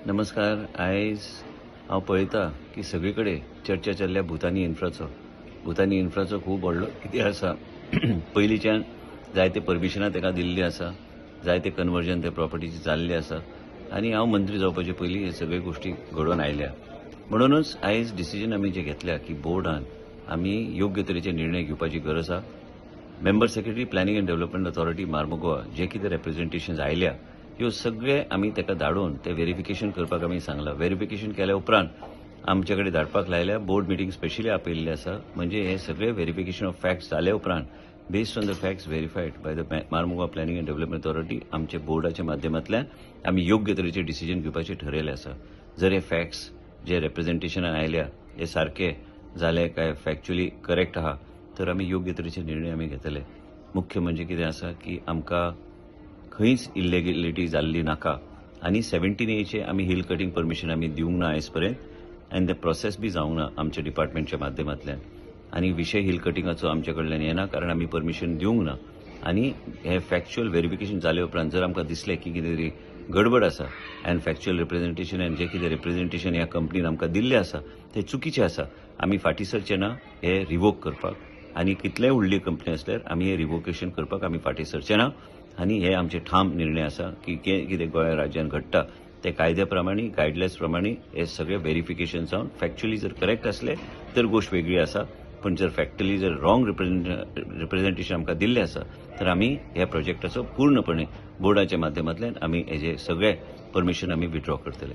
नमस्कार. आयज हांव पळयतां की सगळीकडे चर्चा चल्ल्या भुतानी इन्फ्राचो खूब व्हडलो कितें आसा. पयलींच्यान जायते परमिशनां ताका दिल्लीं आसा, जायते कन्वर्जन ते प्रॉपर्टीचे जाल्ले आसा आनी हांव मंत्री जावपाचे पयलीं हे सगळे गोश्टी घडोवन आयल्या. म्हणूनच आयज डिसिजन आमी जे घेतल्या की बोर्डान आमी योग्य तरेचे निर्णय घेवपाची गरज आसा. Member secretary planning and development authority Mormugao जे कितें रिप्रेझेंटेशन्स आयल्या ह्यो सगळे आमी ताका धाडून ते व्हेरिफिकेशन करपाक आमी सांगलां. व्हेरिफिकेशन केल्या उपरांत आमचे कडेन धाडपाक लायल्या. बोर्ड मिटींग स्पेशली आपयल्ली आसा. म्हणजे हे सगळे व्हेरिफिकेशन ऑफ फॅक्ट्स जाल्या उपरांत based on the facts verified by the Mormugao planning and development authority आमचे बोर्डाच्या माध्यमांतल्यान आमी योग्य तरेचे डिसिजन घेवपाचे ठरयले आसा. जर हे फॅक्ट्स जे रिप्रेझेंटेशनान आयल्या हे सारखे जाले काय फॅक्च्युअली करेक्ट आहा तर आमी योग्य तरेचे निर्णय आमी घेतले. मुख्य म्हणजे कितें आसा की आमकां खंयच इल्लेगिलिटी जाल्ली नाका आनी 17A आमी हिल कटींग परमिशन आमी दिवंक ना आयज पर्यंत आनी ते प्रोसेस बी जावंक ना आमच्या डिपार्टमेंटच्या माध्यमांतल्यान. आनी विशय हिल कटिंगाचो आमचे कडल्यान येना कारण आमी परमिशन दिवंक ना. आनी हे फॅक्च्युअल व्हेरिफिकेशन जाले उपरांत जर आमकां दिसलें की कितें तरी गडबड आसा आनी फॅक्च्युअल रिप्रेझेंटेशन आनी जे कितें रिप्रेझेंटेशन ह्या कंपनीन आमकां दिल्लें आसा ते चुकीचें आसा, आमी फाटीं सरचे ना हे रिवोक करपाक. आनी कितलेय व्हडली कंपनी आसल्यार आमी हे रिवोकेशन करपाक आमी फाटीं सरचे ना. आनी हे आमचे ठाम निर्णय आसा की कितें गोंय राज्यांत घडटा ते कायद्या प्रमाणे गायडलायन्स प्रमाणे हे सगळे व्हेरिफिकेशन जावन फॅक्च्युअली जर करेक्ट असले तर गोष्ट वेगळी आसा. पण जर फॅक्च्युअली जर रॉंग रिप्रेझेंटेशन आमकां दिल्लें आसा तर आमी ह्या प्रोजेक्टाचो पूर्णपणे बोर्डाच्या माध्यमांतल्यान आमी हेजे सगळे परमिशन आमी विथड्रॉ करतले.